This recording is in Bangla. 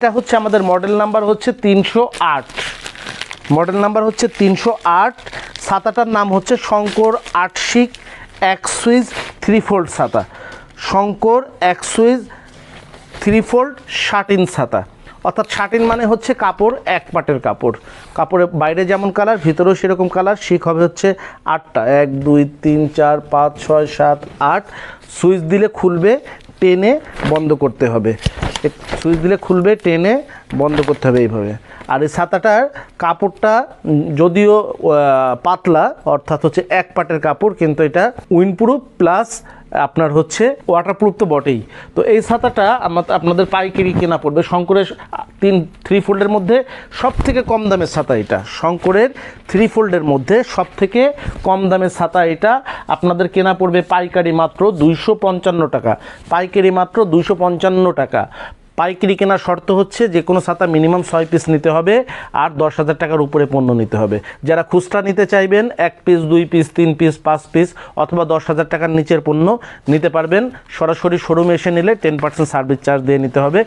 এটা হচ্ছে আমাদের মডেল নাম্বার হচ্ছে 308, মডেল নাম্বার হচ্ছে 308। ছাতাটার নাম হচ্ছে শঙ্কর আটশিক এক সুইচ 3 ফোল্ড ছাতা, শঙ্কর এক সুইচ 3 ফোল্ড শাটিন ছাতা। অর্থাৎ শাটিন মানে হচ্ছে কাপড়, এক পাটের কাপড়, কাপড়ের বাইরে যেমন কালার ভিতরেও সেরকম কালার। শিক হবে হচ্ছে 8টা, 1 2 3 4 5 6 7 8। সুইচ দিলে খুলবে, টেনে বন্ধ করতে হবে, সুইচ দিলে খুলবে, টেনে বন্ধ করতে হবে এইভাবে। আর এই ছাতাটার কাপড়টা যদিও পাতলা, অর্থাৎ হচ্ছে এক পাটের কাপড়, কিন্তু এটা উইন্ডপ্রুফ প্লাস আপনার হচ্ছে ওয়াটারপ্রুফ তো বটেই। তো এই ছাতাটা আপনাদের পাইকারি কেনা পড়বে শঙ্করের 3 ফোল্ডের মধ্যে সব থেকে কম দামের ছাতা এটা। শঙ্করের 3 ফোল্ডের মধ্যে সব থেকে কম দামের ছাতা এটা। আপনাদের কেনা পড়বে পাইকারি মাত্র 255 টাকা, পাইকারি মাত্র 255 টাকা। পাইকারি কেনার শর্ত হচ্ছে যে কোনো ছাতা মিনিমাম 6 পিস নিতে হবে আর 10,000 টাকার উপরে পণ্য নিতে হবে। যারা খুচরা নিতে চাইবেন 1 পিস 2 পিস 3 পিস 5 পিস অথবা 10,000 টাকার নিচের পণ্য নিতে পারবেন। সরাসরি শোরুমে এসে নিলে 10% সার্ভিস চার্জ দিয়ে নিতে হবে।